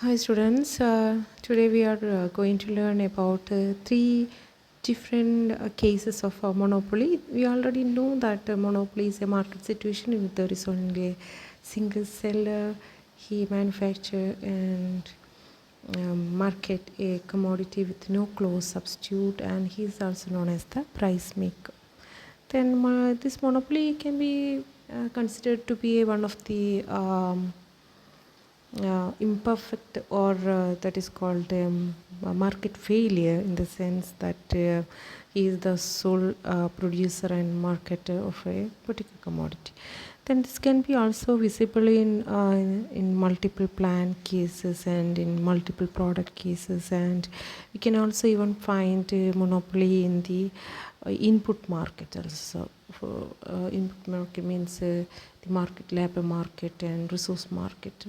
Hi students, today we are going to learn about three different cases of monopoly. We already know that monopoly is a market situation in which there is only a single seller. He manufacture and market a commodity with no close substitute, and he is also known as the price maker. Then this monopoly can be considered to be one of the imperfect, or that is called a market failure, in the sense that he is the sole producer and marketer of a particular commodity. Then this can be also visible in multiple plant cases and in multiple product cases, and we can also even find monopoly in the input market also. For input market means the market, labor market and resource market.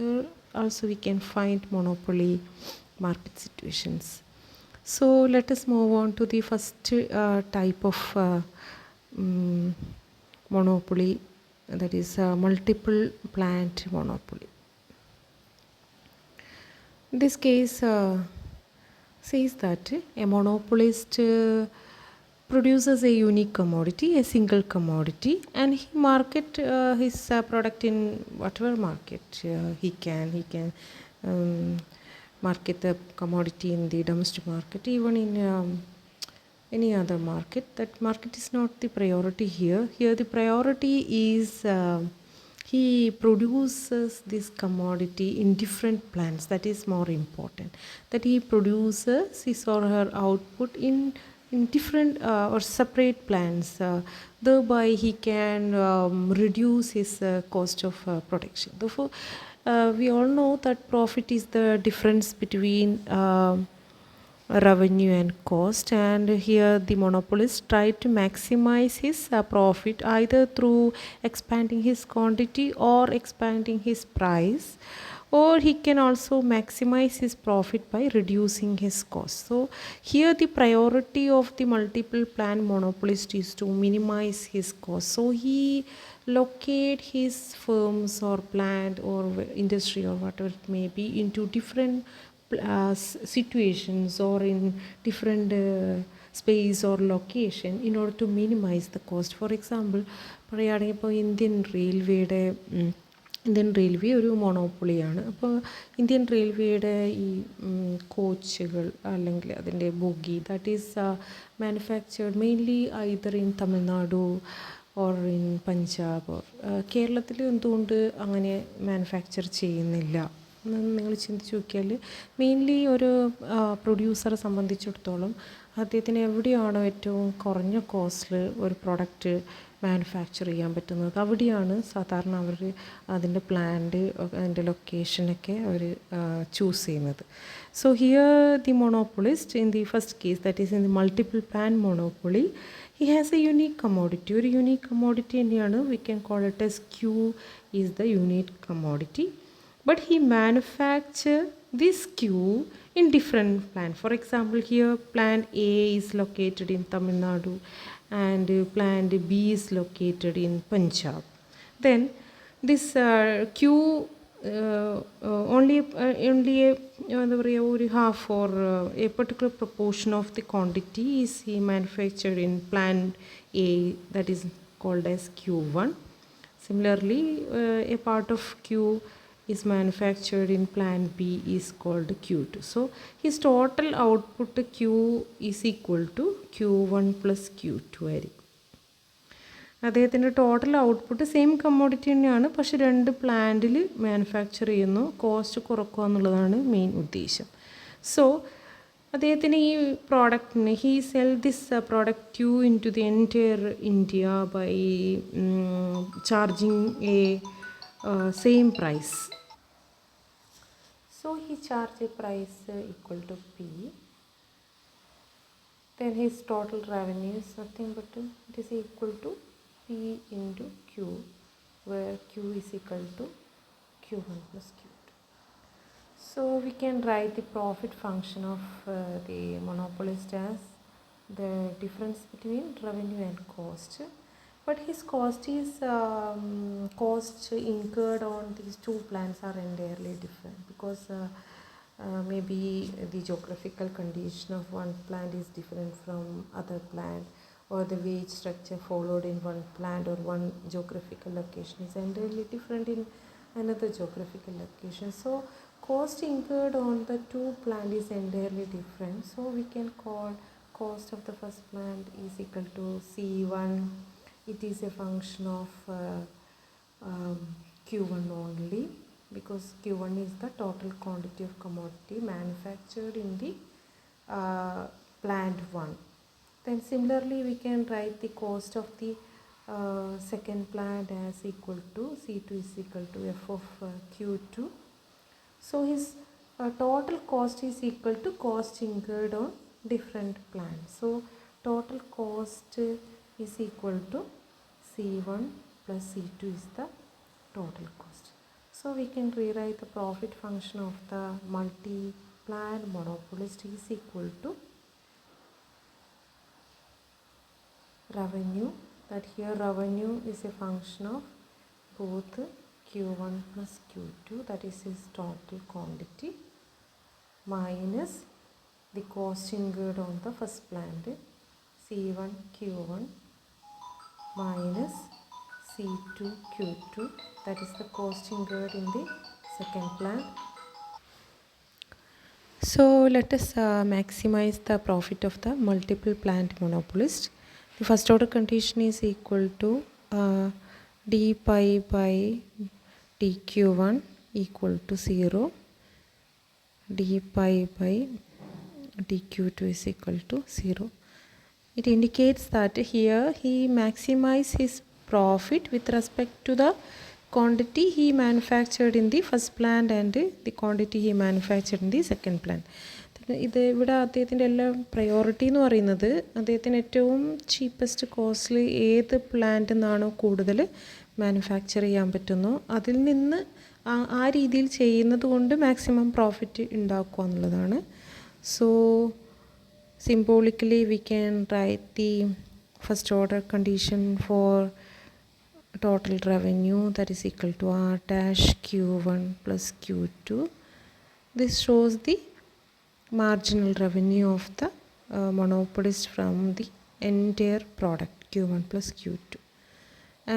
There also we can find monopoly market situations. So let us move on to the first type of monopoly, that is multiple plant monopoly. This case says that a monopolist produces a unique commodity, a single commodity, and he market his product in whatever market he can. He can market the commodity in the domestic market, even in any other market. That market is not the priority here. Here the priority is he produces this commodity in different plants. That is more important. That he produces his or her output in different or separate plants. Thereby he can reduce his cost of production. Therefore, we all know that profit is the difference between revenue and cost, and here the monopolist tried to maximize his profit either through expanding his quantity or expanding his price, or he can also maximize his profit by reducing his cost. So here the priority of the multiple plant monopolist is to minimize his cost. So he locate his firms or plant or industry or whatever it may be into different situations or in different space or location in order to minimize the cost. For example, പറയുകയാണെങ്കിൽ ഇപ്പോൾ Indian railway ഒരു മോണോപ്പൊളിയാണ്. അപ്പോൾ Indian റെയിൽവേയുടെ ഈ കോച്ചുകൾ അല്ലെങ്കിൽ അതിൻ്റെ bogie, that is manufactured mainly either in Tamil Nadu or in Punjab. കേരളത്തിൽ എന്തുകൊണ്ട് അങ്ങനെ മാനുഫാക്ചർ ചെയ്യുന്നില്ല എന്ന് നിങ്ങൾ ചിന്തിച്ച് നോക്കിയാൽ, മെയിൻലി ഒരു പ്രൊഡ്യൂസറെ സംബന്ധിച്ചിടത്തോളം അദ്ദേഹത്തിന് എവിടെയാണോ ഏറ്റവും കുറഞ്ഞ കോസ്റ്റിൽ ഒരു പ്രൊഡക്റ്റ് മാനുഫാക്ചർ ചെയ്യാൻ പറ്റുന്നത്, അവിടെയാണ് സാധാരണ അവർ അതിൻ്റെ പ്ലാന്റ്, അതിൻ്റെ ലൊക്കേഷനൊക്കെ അവർ ചൂസ് ചെയ്യുന്നത്. So here the monopolist in the first case, that is in the multiple plant monopoly, he has a unique commodity. ഒരു യൂണീക്ക് കമ്മോഡിറ്റി തന്നെയാണ്. We can call it as Q is the unique commodity. But he manufacture this Q in different plant. For example, here plant A is located in Tamil Nadu and plant B is located in Punjab. Then this Q only എന്താ പറയുക, ഒരു half or a particular proportion of the quantity is he manufactured in plant A, that is called as Q1. Similarly, a part of Q is manufactured in plant B is called Q2. So his total output Q is equal to Q1 plus Q2 ആയിരിക്കും. അദ്ദേഹത്തിൻ്റെ total output same commodity തന്നെയാണ്, പക്ഷെ രണ്ട് പ്ലാന്റിൽ manufacture ചെയ്യുന്നു, cost കുറക്കുക എന്നുള്ളതാണ് main ഉദ്ദേശം. സോ അദ്ദേഹത്തിന് ഈ പ്രോഡക്റ്റിന് he sell this product Q into the entire India by charging a same price. So he charged a price equal to P. Then his total revenue is nothing but it is equal to P into Q, where Q is equal to Q1 plus Q2. So we can write the profit function of the monopolist as the difference between revenue and cost. But his cost is costs incurred on these two plants are entirely different, because maybe the geographical condition of one plant is different from other plant, or the wage structure followed in one plant or one geographical location is entirely different in another geographical location. So cost incurred on the two plant is entirely different. So we can call cost of the first plant is equal to C1. It is a function of Q1 only, because Q1 is the total quantity of commodity manufactured in the plant 1. Then similarly we can write the cost of the second plant as equal to C2 is equal to F of Q2. So his total cost is equal to cost incurred on different plants. So total cost is equal to C1 plus C2 is the total cost. So we can rewrite the profit function of the multi-plant monopolist is equal to revenue, that here revenue is a function of both Q1 plus Q2, that is his total quantity, minus the cost incurred on the first plant, C1 Q1 minus C2 Q2, that is the cost incurred in the second plant. So let us maximize the profit of the multiple plant monopolist. The first order condition is equal to d pi by dq1 equal to 0, d pi by dq2 is equal to 0. It indicates that here he maximizes his profit with respect to the quantity he manufactured in the first plant and the quantity he manufactured in the second plant. ഇത് ഇവിടെ അദ്ദേഹത്തിൻ്റെ എല്ലാം priority എന്ന് പറയുന്നത് അദ്ദേഹത്തിന് ഏറ്റവും cheapest costly ഏത് പ്ലാന്റിൽ നിന്നാണോ കൂടുതൽ മാനുഫാക്ചർ ചെയ്യാൻ പറ്റുന്നോ അതിൽ നിന്ന് ആ രീതിയിൽ ചെയ്യുന്നത് കൊണ്ട് മാക്സിമം പ്രോഫിറ്റ് ഉണ്ടാക്കുക എന്നുള്ളതാണ്. So symbolically we can write the first order condition for total revenue, that is equal to R dash Q1 plus Q2. This shows the marginal revenue of the monopolist from the entire product Q1 plus Q2.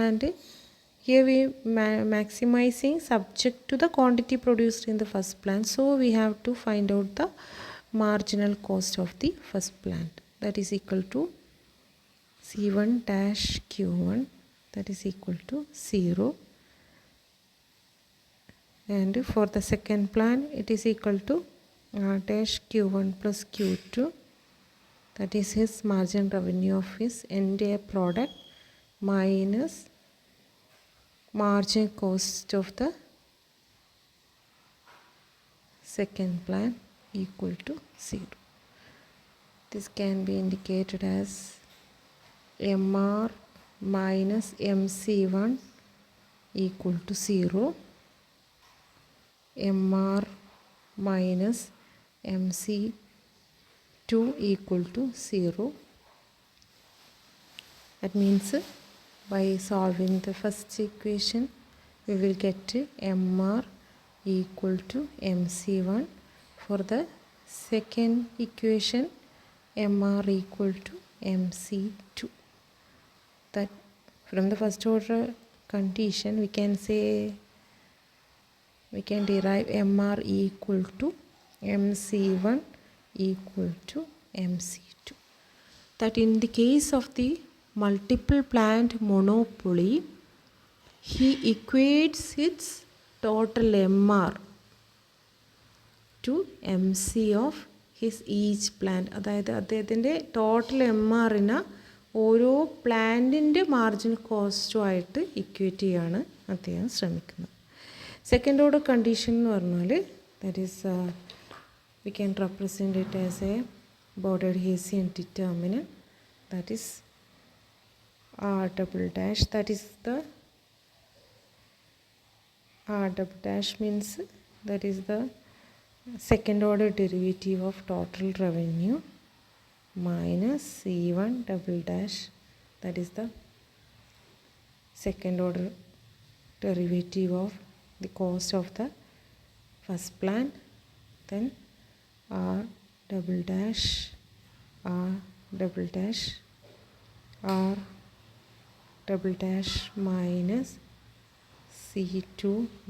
And here we maximizing subject to the quantity produced in the first plant. So we have to find out the marginal cost of the first plant, that is equal to C1 dash Q1, that is equal to 0. And for the second plant it is equal to R dash Q1 plus Q2, that is his margin revenue of his entire product minus margin cost of the second plant equal to 0. This can be indicated as MR minus MC1 equal to 0, MR minus MC2 equal to 0. That means by solving the first equation we will get MR equal to MC1. For the second equation MR equal to MC2. That from the first order condition we can say, we can derive MR equal to MC1 equal to MC2. That in the case of the multiple plant monopoly, he equates its total MR to MC of his each plant. അതായത് അദ്ദേഹത്തിൻ്റെ total MRന് ഓരോ പ്ലാന്റിൻ്റെ margin കോസ്റ്റുമായിട്ട് equate ചെയ്യാണ് അദ്ദേഹം ശ്രമിക്കുന്നത്. Second order condition എന്ന് പറഞ്ഞാൽ that is we can represent it as a bordered Hessian determinant, that is R double dash, that is the R double dash means that is the second order derivative of total revenue minus C1 double dash, that is the second order derivative of the cost of the first plant, then R double dash R double dash R double dash minus C2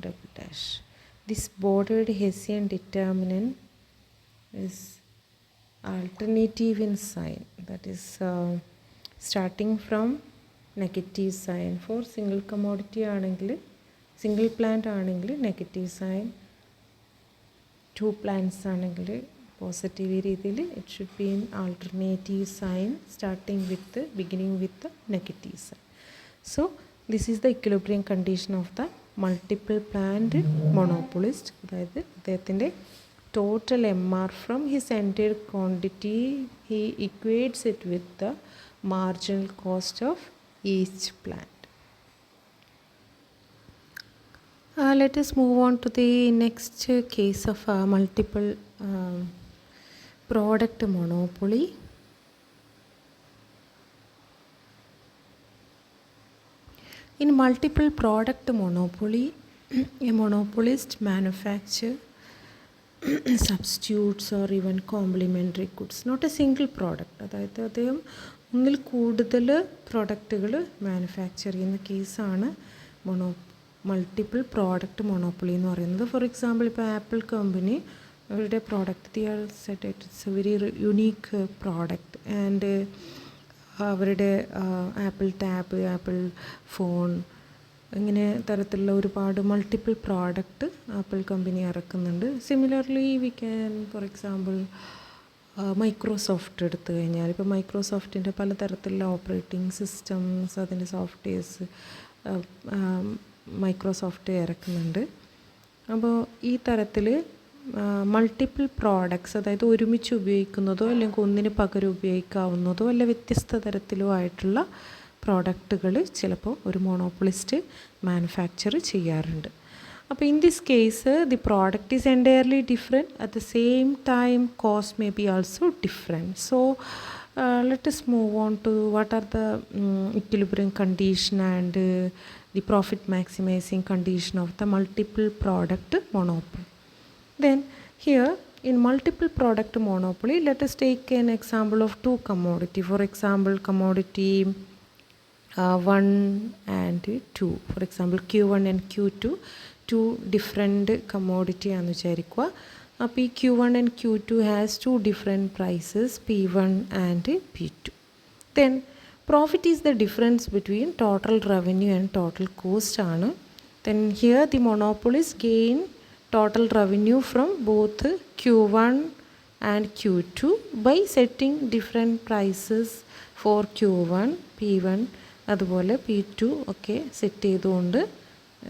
double dash. This bordered Hessian determinant is alternative in sign, that is starting from negative sign. For single commodity ആണെങ്കിൽ single plant ആണെങ്കിൽ negative sign, two plants ആണെങ്കിൽ positive രീതിയിൽ it should be in alternative sign starting with the beginning with the negative sign. So this is the equilibrium condition of the multiple plant monopolist. അതായത് അദ്ദേഹത്തിൻ്റെ total MR from his entire quantity, he equates it with the marginal cost of each plant. Let us move on to the next case of multiple product monopoly. In multiple product monopoly, a monopolist manufactures substitutes or even complementary goods, not a single product. അതായത് അദ്ദേഹം ഒന്നിൽ കൂടുതൽ പ്രൊഡക്റ്റുകൾ manufacture ചെയ്യുന്ന കേസാണ് multiple product monopoly എന്ന് പറയുന്നത്. For example ഇപ്പോൾ ആപ്പിൾ കമ്പനി അവരുടെ product they are set it's a very unique product and അവരുടെ ആപ്പിൾ ടാബ്, ആപ്പിൾ ഫോൺ, ഇങ്ങനെ തരത്തിലുള്ള ഒരുപാട് മൾട്ടിപ്പിൾ പ്രോഡക്റ്റ് ആപ്പിൾ കമ്പനി ഇറക്കുന്നുണ്ട്. Similarly we can for example Microsoft എടുത്തു കഴിഞ്ഞാൽ ഇപ്പോൾ മൈക്രോസോഫ്റ്റിൻ്റെ പലതരത്തിലുള്ള ഓപ്പറേറ്റിംഗ് സിസ്റ്റംസ്, അതിൻ്റെ സോഫ്റ്റ്വെയർസ് മൈക്രോസോഫ്റ്റ് ഇറക്കുന്നുണ്ട്. അപ്പോൾ ഈ തരത്തിൽ മൾട്ടിപ്പിൾ പ്രോഡക്ട്സ്, അതായത് ഒരുമിച്ച് ഉപയോഗിക്കുന്നതോ അല്ലെങ്കിൽ ഒന്നിന് പകരം ഉപയോഗിക്കാവുന്നതോ അല്ല വ്യത്യസ്ത തരത്തിലോ ആയിട്ടുള്ള പ്രോഡക്റ്റുകൾ ചിലപ്പോൾ ഒരു മോണോപ്പൊളിസ്റ്റ് മാനുഫാക്ചർ ചെയ്യാറുണ്ട്. അപ്പോൾ in this case the product is entirely different, at the same time cost may be also different. So let us move on to what are the equilibrium condition and the profit maximizing condition of the multiple product monopoly. Then here in multiple product monopoly, let us take an example of two commodity. For example, commodity 1 and 2. For example, Q1 and Q2, two different commodity ആണെന്ന് വിചാരിക്കുക. അപ്പോൾ ഈ Q1 and Q2 has two different prices, P1 and P2. Then profit is the difference between total revenue and total cost ആണ്. Then here the monopolist gain total revenue from both Q1 and Q2 by setting different prices for Q1, P1 അതുപോലെ P2 ഒക്കെ set ചെയ്തുകൊണ്ട്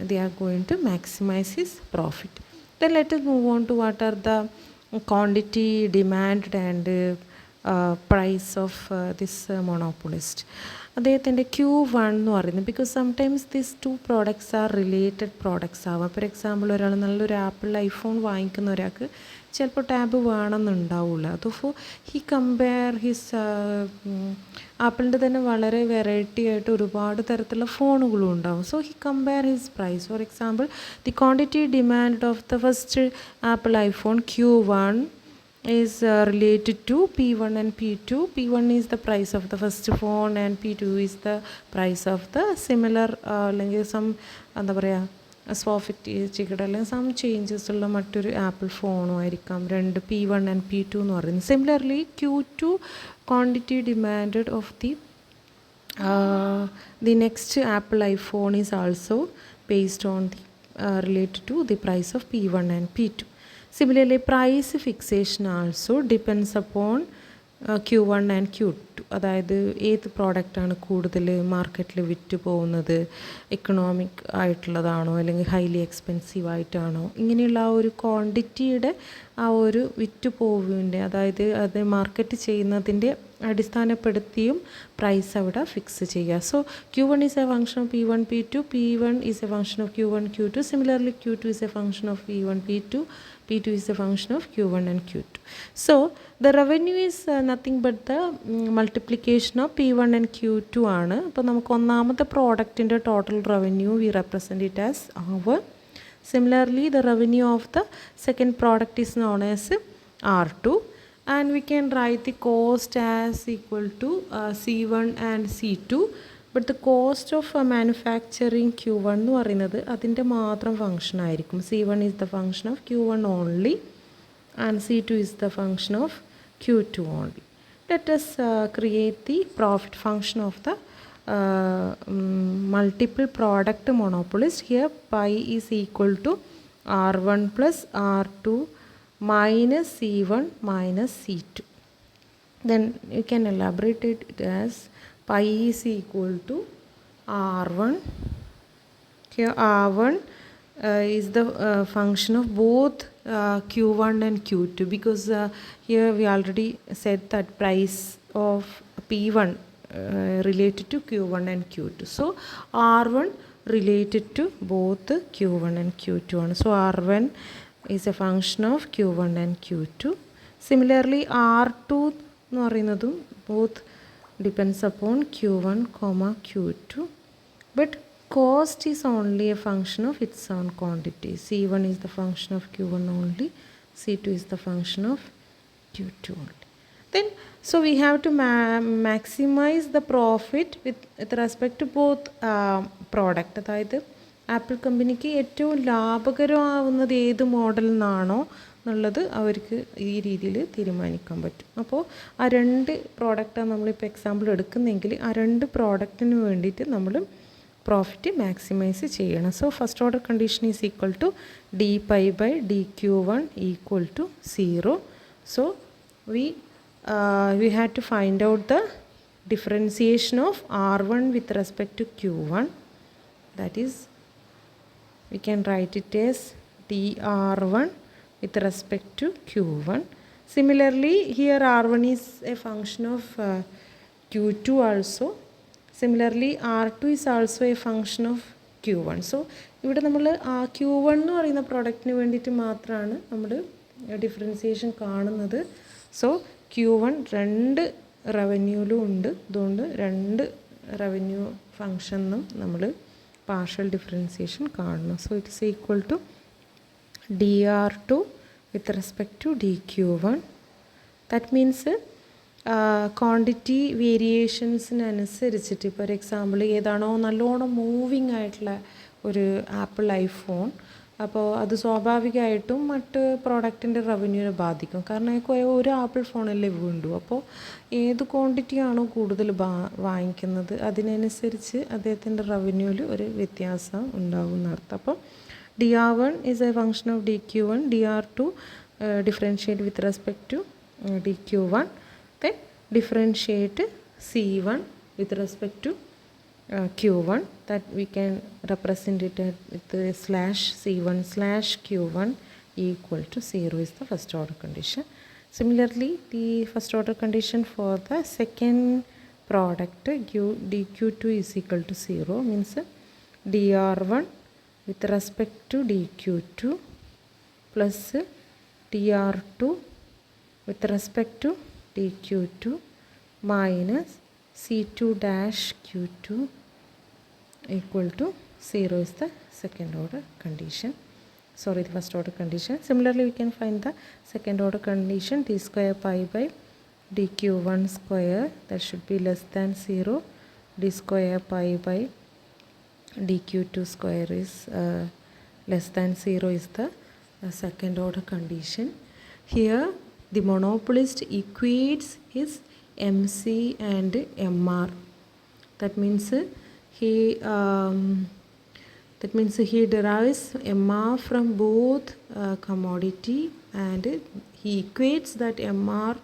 they are going to maximize his profit. Then let us move on to what are the quantity, demand and price of this monopolist. അദ്ദേഹത്തിൻ്റെ Q1 എന്ന് പറയുന്നത്, because sometimes these two products are related products ആവാം. For example ഒരാൾ നല്ലൊരു apple iPhone വാങ്ങിക്കുന്ന ഒരാൾക്ക് ചിലപ്പോൾ tab വേണമെന്നുണ്ടാവില്ല. അപ്പോൾ ഹി കമ്പയർ ഹിസ് ആപ്പിളിൻ്റെ തന്നെ വളരെ വെറൈറ്റി ആയിട്ട് ഒരുപാട് തരത്തിലുള്ള ഫോണുകളും ഉണ്ടാവും. So he compare his price. For example the quantity demand of the first Apple iPhone Q1 is related to P1 and P2. P1 is the price of the first phone and P2 is the price of the similar അല്ലെങ്കിൽ some എന്താ പറയുക sophisticated അല്ലെങ്കിൽ some changes ഉള്ള മറ്റൊരു apple ഫോണും ആയിരിക്കാം രണ്ട് P1 and P2 എന്ന് പറയുന്നത്. Similarly Q2 quantity demanded of the next Apple iPhone is also based on the related to the price of P1 and P2. Similarly, price fixation also depends upon Q1 and Q2. അതായത് ഏത് പ്രോഡക്റ്റാണ് കൂടുതൽ മാർക്കറ്റിൽ വിറ്റ് പോകുന്നത്, economic ആയിട്ടുള്ളതാണോ അല്ലെങ്കിൽ highly expensive ആയിട്ടാണോ, ഇങ്ങനെയുള്ള ആ ഒരു ക്വാണ്ടിറ്റിയുടെ ആ ഒരു വിറ്റ് പോവിൻ്റെ, അതായത് അത് മാർക്കറ്റ് ചെയ്യുന്നതിൻ്റെ അടിസ്ഥാനപ്പെടുത്തിയും പ്രൈസ് അവിടെ ഫിക്സ് ചെയ്യുക. So Q1 is a function of P1 P2, P1 is a function of Q1 Q2. Similarly, Q2 is a function of P1 P2, P2 is a function of Q1 and Q2. So the revenue is nothing but the multiplication of P1 and Q2 ആണ്. അപ്പോൾ നമുക്ക് ഒന്നാമത്തെ പ്രോഡക്റ്റിൻ്റെ total revenue we represent it as അവർ. Similarly, the revenue of the second product is known as R2, and we can write the cost as equal to C1 and C2. But the cost of manufacturing Q1 എന്ന് പറയുന്നത് അതിൻ്റെ മാത്രം function ആയിരിക്കും. C1 is the function of Q1 only and C2 is the function of Q2 only. Let us create the profit function of the multiple product monopolist. Here pi is equal to R1 plus R2 minus C1 minus C2. Then you can elaborate it as pi is equal to R1. Here R1 is the function of both Q1 and Q2, because here we already said that price of P1 related to Q1 and Q2. So R1 related to both Q1 and Q2 ആണ്. So R1 is a function of Q1 and Q2. Similarly, R2 എന്ന് പറയുന്നതും both depends upon Q1, Q2. But cost is only a function of its own quantity. C1 is the function of Q1 only. C2 is the function of Q2 only. Then, so we have to maximize the profit with respect to both product. അതായത് apple കമ്പനിക്ക് ഏറ്റവും ലാഭകരമാവുന്നത് ഏത് മോഡലിൽ നിന്നാണോ എന്നുള്ളത് അവർക്ക് ഈ രീതിയിൽ തീരുമാനിക്കാൻ പറ്റും. അപ്പോൾ ആ രണ്ട് പ്രോഡക്റ്റാണ് നമ്മളിപ്പോൾ എക്സാമ്പിൾ എടുക്കുന്നെങ്കിൽ ആ രണ്ട് പ്രോഡക്റ്റിന് വേണ്ടിയിട്ട് നമ്മൾ പ്രോഫിറ്റ് മാക്സിമൈസ് ചെയ്യണം. So first order condition is equal to D pi by D Q1 equal to 0. So we had to find out the differentiation of R1 with respect to Q1. That is, we can write it as dR1 with respect to Q1. Similarly, here R1 is a function of Q2 also. Similarly, R2 is also a function of Q1. So ഇവിടെ നമ്മൾ Q1 എന്ന് പറയുന്ന പ്രോഡക്റ്റിന് വേണ്ടിയിട്ട് മാത്രമാണ് നമ്മൾ differentiation കാണുന്നത്. So Q1 രണ്ട് റവന്യൂലും ഉണ്ട്, അതുകൊണ്ട് രണ്ട് റവന്യൂ ഫങ്ഷനും നമ്മൾ പാർഷ്യൽ ഡിഫറൻസിയേഷൻ കാണണം. So it is equal to dR2 with respect to dQ1. That means quantity വേരിയേഷൻസിനനുസരിച്ചിട്ട്, ഇപ്പോൾ ഒരു എക്സാമ്പിൾ ഏതാണോ നല്ലോണം മൂവിങ് ആയിട്ടുള്ള ഒരു ആപ്പിൾ ഐഫോൺ, അപ്പോൾ അത് സ്വാഭാവികമായിട്ടും മറ്റ് പ്രോഡക്റ്റിൻ്റെ റവന്യൂവിനെ ബാധിക്കും. കാരണം ഒരു ആപ്പിൾ ഫോണല്ലേ വേണ്ടു. അപ്പോൾ ഏത് ക്വാണ്ടിറ്റിയാണോ കൂടുതൽ വാങ്ങിക്കുന്നത് അതിനനുസരിച്ച് അദ്ദേഹത്തിൻ്റെ റവന്യൂവിൽ ഒരു വ്യത്യാസം ഉണ്ടാവും എന്നർത്ഥം. അപ്പോൾ dR1 is a function of dQ1, dR2 differentiate with respect to dQ1, then differentiate C1 with respect to Q1, that we can represent it with slash C1 slash Q1 equal to 0 is the first order condition. Similarly, the first order condition for the second product dQ2 is equal to 0 means dR1 with respect to dQ2 plus dR2 with respect to dQ2 minus C2 dash Q2 equal to 0 is the second order condition. Sorry, the first order condition. Similarly, we can find the second order condition, d square pi by dQ1 square, that should be less than 0. D square pi by dQ2 square is less than 0 is the second order condition. Here the monopolist equates his MC and MR. That means he derives MR from both commodity, and he equates that MR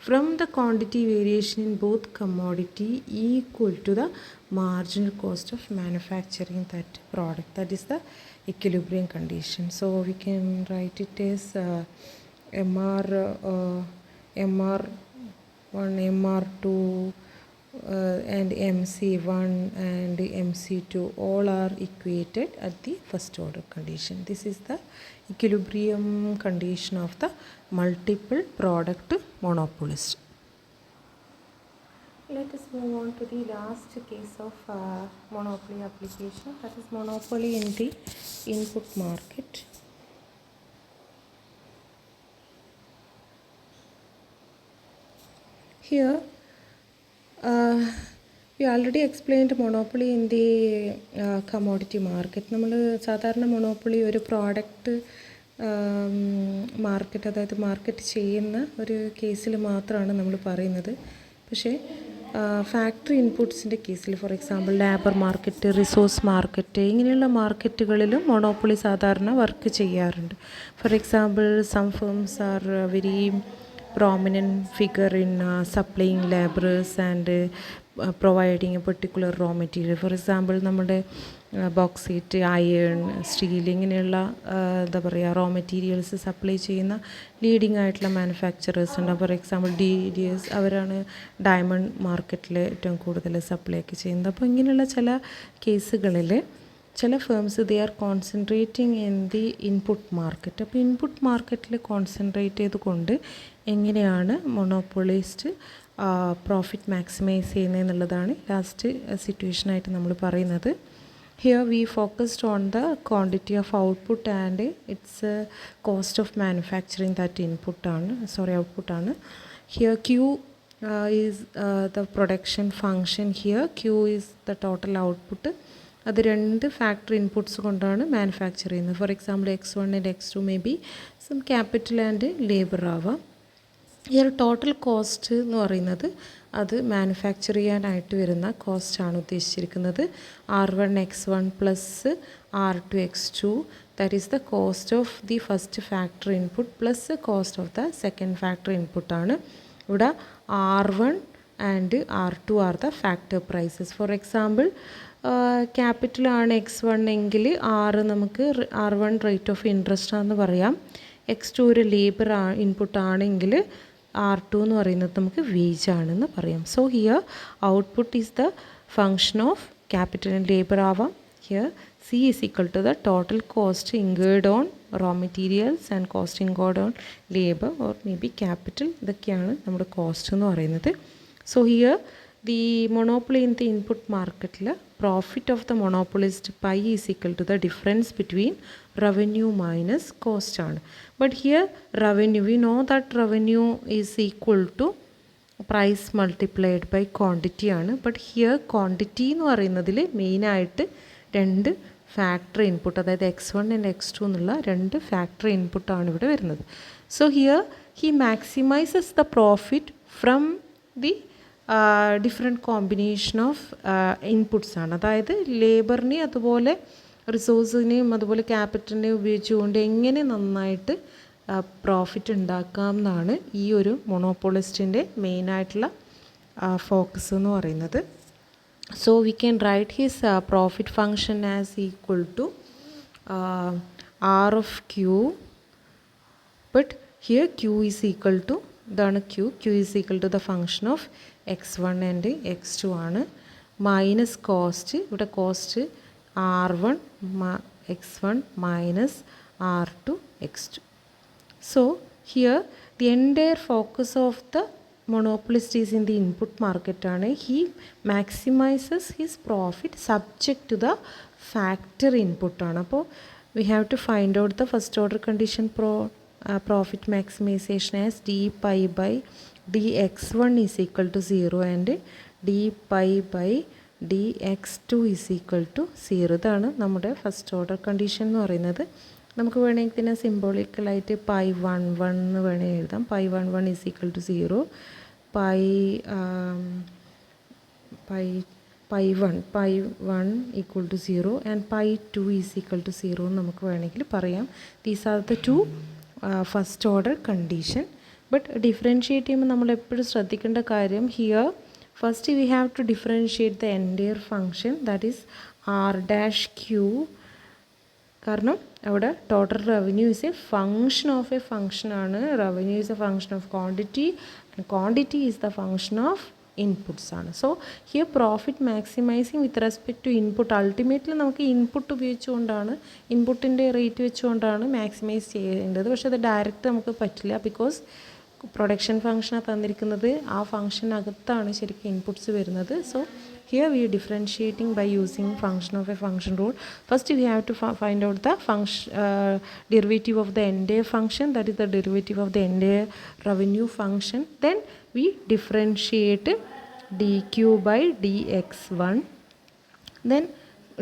from the quantity variation in both commodity equal to the marginal cost of manufacturing that product. That is the equilibrium condition. So we can write it as MR one MR2 and MC1 and MC2 all are equated at the first order condition. This is the equilibrium condition of the multiple product monopolist. Let us move on to the last case of monopoly application, that is monopoly in the input market. Here we already explained monopoly in the commodity market. നമ്മൾ സാധാരണ monopoly ഒരു product market, അതായത് market ചെയ്യുന്ന ഒരു കേസിൽ മാത്രമാണ് നമ്മൾ പറയുന്നത്. പക്ഷേ ഫാക്ടറി ഇൻപുട്സിൻ്റെ കേസിൽ, for example labour market, resource market, ഇങ്ങനെയുള്ള മാർക്കറ്റുകളിലും മോണോപ്പൊളി സാധാരണ വർക്ക് ചെയ്യാറുണ്ട്. For example some firms are very prominent figure in supplying laborers and providing a particular raw material. For example, നമ്മുടെ ബോക്സൈറ്റ്, അയൺ, സ്റ്റീൽ ഇങ്ങനെയുള്ള എന്താ പറയുക റോ മെറ്റീരിയൽസ് സപ്ലൈ ചെയ്യുന്ന leading ആയിട്ടുള്ള മാനുഫാക്ചറേഴ്സ് ഉണ്ട്. ഫോർ എക്സാമ്പിൾ DDS, അവരാണ് diamond മാർക്കറ്റിൽ ഏറ്റവും കൂടുതൽ സപ്ലൈ ഒക്കെ ചെയ്യുന്നത്. അപ്പോൾ ഇങ്ങനെയുള്ള ചില കേസുകളിൽ ചില firms they are concentrating in the input market. അപ്പോൾ ഇൻപുട്ട് മാർക്കറ്റിൽ കോൺസെൻട്രേറ്റ് ചെയ്തുകൊണ്ട് എങ്ങനെയാണ് മൊണോപ്പൊളിസ്റ്റ് പ്രോഫിറ്റ് മാക്സിമൈസ് ചെയ്യുന്നതെന്നുള്ളതാണ് ലാസ്റ്റ് സിറ്റുവേഷനായിട്ട് നമ്മൾ പറയുന്നത്. Here we focused on the quantity of output and its cost of manufacturing that ഔട്ട്പുട്ടാണ്. Here Q is the production function. Here Q is the total output. അത് രണ്ട് factory inputs കൊണ്ടാണ് manufacture ചെയ്യുന്നത്. For example X1 and X2 may be some capital and labour ആവാം. ഈ ഒരു total cost എന്ന് പറയുന്നത് അത് മാനുഫാക്ചർ ചെയ്യാനായിട്ട് വരുന്ന കോസ്റ്റാണ് ഉദ്ദേശിച്ചിരിക്കുന്നത്. R1 X1 plus R2 X2, that is the cost of the first factory input plus cost of the second factory ഇൻപുട്ടാണ്. ഇവിടെ R1 and R2 are the factor prices. For example ക്യാപിറ്റലാണ് X1 എങ്കിൽ നമുക്ക് R1 rate of interest ആണെന്ന് പറയാം. X2 ഒരു labour input ആണെങ്കിൽ R2 എന്ന് പറയുന്നത് നമുക്ക് വേജ് ആണെന്ന് പറയാം. So here output is the function of capital and labour ആവാം. Here C is equal to the total cost incurred on raw materials and cost incurred on labour or may be capital. ഇതൊക്കെയാണ് നമ്മുടെ cost എന്ന് പറയുന്നത്. So here the monopoly in the input market la profit of the monopolist pi is equal to the difference between revenue minus cost aanu. But here revenue, we know that revenue is equal to price multiplied by quantity aanu. But here quantity എന്ന് പറയുന്നതിൽ മെയിനായിട്ട് രണ്ട് factory input, അതായത് X1 and X2 എന്നുള്ള രണ്ട് factory ഇൻപുട്ടാണ് ഇവിടെ വരുന്നത്. So here he maximises the profit from the different combination of inputs ആണ്. അതായത് ലേബറിനെയും അതുപോലെ റിസോഴ്സിനെയും അതുപോലെ ക്യാപിറ്റലിനെയും ഉപയോഗിച്ചുകൊണ്ട് എങ്ങനെ നന്നായിട്ട് പ്രോഫിറ്റ് ഉണ്ടാക്കാം എന്നാണ് ഈ ഒരു മൊണോപ്പൊളിസ്റ്റിൻ്റെ മെയിനായിട്ടുള്ള ഫോക്കസ് എന്ന് പറയുന്നത്. So we can write his profit function as equal to R of Q, but here Q is equal to, ഇതാണ് Q is equal to the function of X1 and X2 ആണ്. Minus cost, ഇവിടെ cost R1 X1 minus R2 X2. So here the entire focus of the monopolist is in the input market ആണ്. He maximizes his profit subject to the factor input ആണ്. അപ്പോൾ we have to find out the first order condition profit maximization as d pi by dx1 is equal to 0 and d pi by dx2 is equal to 0. ഇതാണ് നമ്മുടെ first order condition എന്ന് പറയുന്നത്. നമുക്ക് വേണമെങ്കിൽ ഇതിനെ സിംബോളിക്കലായിട്ട് pi 1 എന്ന് വേണമെങ്കിൽ എഴുതാം. Pi 1 is equal to 0, pi 1 equal to 0 and pi 2 is equal to 0 എന്ന് നമുക്ക് വേണമെങ്കിൽ പറയാം. These are the two first order condition. But differentiate ചെയ്യുമ്പോൾ നമ്മൾ എപ്പോഴും ശ്രദ്ധിക്കേണ്ട കാര്യം, here first we have to differentiate the entire function, that is R dash Q കാരണം അവിടെ total revenue is a function of a ഫങ്ഷനാണ്. Revenue is a function of quantity and quantity is the function of inputs ആണ്. So here profit maximising with respect to input. Ultimately നമുക്ക് input ഉപയോഗിച്ചുകൊണ്ടാണ്, ഇൻപുട്ടിൻ്റെ rate വെച്ചുകൊണ്ടാണ് maximise ചെയ്യേണ്ടത്. പക്ഷേ അത് direct നമുക്ക് പറ്റില്ല. ബിക്കോസ് പ്രൊഡക്ഷൻ ഫങ്ഷനാണ് തന്നിരിക്കുന്നത്, ആ ഫങ്ഷനകത്താണ് ശരിക്കും ഇൻപുട്സ് വരുന്നത്. So here we are differentiating by using function of a function rule. First we have to find out the derivative of the entire function, that is the derivative of the entire revenue function. Then we differentiate dq by dx1. Then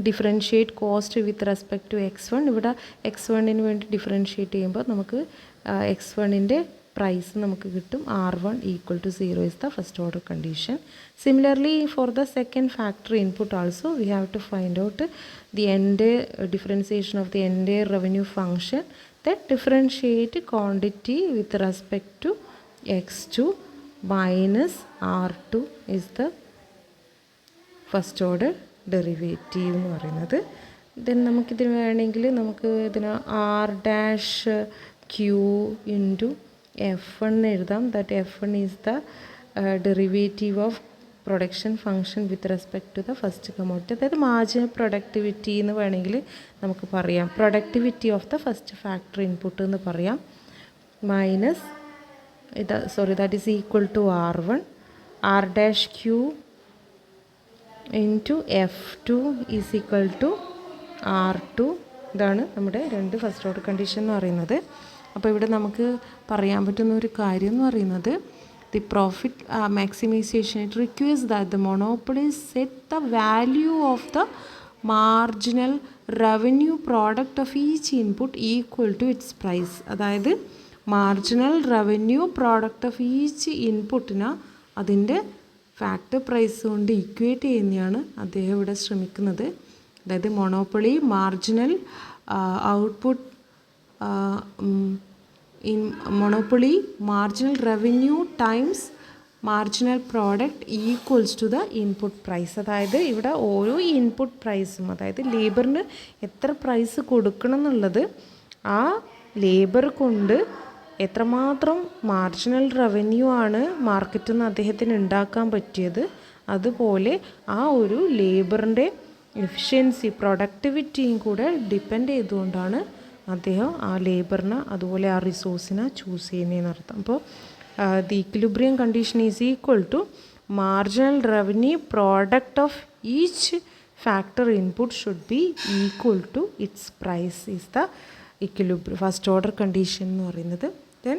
differentiate cost with respect to x1. ഇവിടെ x1ന് വേണ്ടി differentiate ചെയ്യുമ്പോൾ നമുക്ക് x1ൻ്റെ price നമുക്ക് കിട്ടും. R1 equal to 0 is the first order condition. Similarly for the second factor input also we have to find out the entire differentiation of the entire revenue function, that differentiate quantity with respect to x2 minus R2 is the first order derivative എന്ന് പറയുന്നത്. Then നമുക്കിതിന് വേണമെങ്കിൽ നമുക്ക് ഇതിന് R'(Q) into F1 എഴുതാം. That F1 is the derivative of production function with respect to the first commodity. അതായത് marginal productivity എന്ന് വേണമെങ്കിൽ നമുക്ക് പറയാം. Productivity of the first factor input എന്ന് പറയാം. Minus that is equal to R1. R'(Q) into F2 is equal to R2. ഇതാണ് നമ്മുടെ രണ്ട് ഫസ്റ്റ് ഓർഡർ കണ്ടീഷൻ എന്ന് പറയുന്നത്. അപ്പോൾ ഇവിടെ നമുക്ക് പറയാൻ പറ്റുന്ന ഒരു കാര്യം എന്ന് പറയുന്നത്, the profit maximisation it requires that the monopolies set the value of the marginal revenue product of each input equal to its price. അതായത് marginal revenue product of each ഇൻപുട്ടിന് അതിൻ്റെ ഫാക്ടർ പ്രൈസ് കൊണ്ട് ഇക്വേറ്റ് ചെയ്യുന്നതാണ് അദ്ദേഹം ഇവിടെ ശ്രമിക്കുന്നത്. അതായത് monopoly marginal output in monopoly marginal revenue times marginal product equals to the input price. അതായത് ഇവിടെ ഓരോ ഇൻപുട്ട് പ്രൈസും, അതായത് ലേബറിന് എത്ര പ്രൈസ് കൊടുക്കണം എന്നുള്ളത് ആ ലേബർ കൊണ്ട് എത്രമാത്രം മാർജിനൽ റവന്യൂ ആണ് മാർക്കറ്റിൽ നിന്ന് അദ്ദേഹത്തിന് ഉണ്ടാക്കാൻ പറ്റിയത്, അതുപോലെ ആ ഒരു ലേബറിൻ്റെ എഫിഷ്യൻസി പ്രൊഡക്ടിവിറ്റിയും കൂടെ ഡിപ്പെൻഡ് ചെയ്തുകൊണ്ടാണ് അദ്ദേഹം ആ ലേബറിനെ അതുപോലെ ആ റിസോഴ്സിനെ ചൂസ് ചെയ്യുന്നതെന്ന് അർത്ഥം. അപ്പോൾ the equilibrium condition is equal to marginal revenue product of each factor input should be equal to its price is the equilibrium first order condition എന്ന് പറയുന്നത്. Then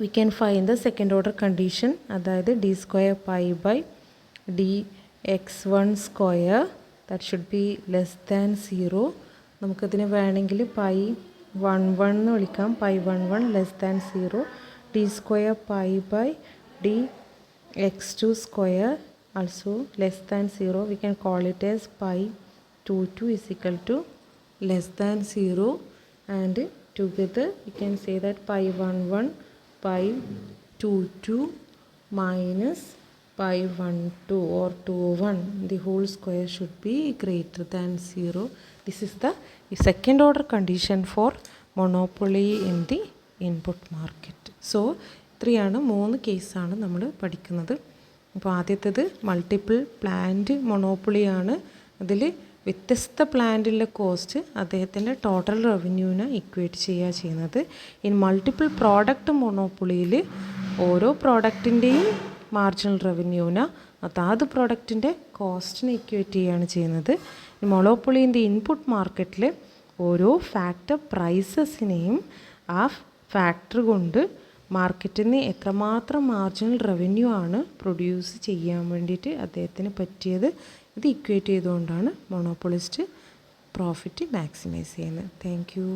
we can find the second order condition, അതായത് d²π/dx1² that should be less than 0. നമുക്കതിന് വേണമെങ്കിൽ π11 എന്ന് വിളിക്കാം. π11 less than 0. d²π/dx2² also less than 0. We can call it as π22 is equal to less than 0, and together we can say that π11 π22 minus π12 or 21 the whole square should be greater than 0. This is the second order condition for monopoly in the input market. So ഇത്രയാണ് 3 കേസാണ് നമ്മൾ പഠിക്കുന്നത്. അപ്പോൾ ആദ്യത്തേത് multiple plant മൊണോപ്പൊളിയാണ്. അതിൽ വ്യത്യസ്ത പ്ലാന്റിലെ cost അദ്ദേഹത്തിൻ്റെ total റവന്യൂവിനെ equate ചെയ്യുന്നത്. ഇൻ മൾട്ടിപ്പിൾ പ്രോഡക്റ്റ് മൊണോപ്പൊളിയിൽ ഓരോ പ്രോഡക്റ്റിൻ്റെയും മാർജിനൽ റവന്യൂവിനെ അതാത് പ്രോഡക്റ്റിൻ്റെ കോസ്റ്റിനെ ഇക്വേറ്റ് ചെയ്യുകയാണ് ചെയ്യുന്നത്. മൊണോപ്പൊളിൻ്റെ ഇൻപുട്ട് മാർക്കറ്റിൽ ഓരോ ഫാക്ടർ പ്രൈസസിനെയും ആ ഫാക്ടർ കൊണ്ട് മാർക്കറ്റിൽ നിന്ന് എത്രമാത്രം മാർജിനൽ റവന്യൂ ആണ് പ്രൊഡ്യൂസ് ചെയ്യാൻ വേണ്ടിയിട്ട് അദ്ദേഹത്തിന് പറ്റിയത് ഇത് ഇക്വേറ്റ് ചെയ്തുകൊണ്ടാണ് മോണോപ്പൊളിസ്റ്റ് പ്രോഫിറ്റ് മാക്സിമൈസ് ചെയ്യുന്നത്. Thank you.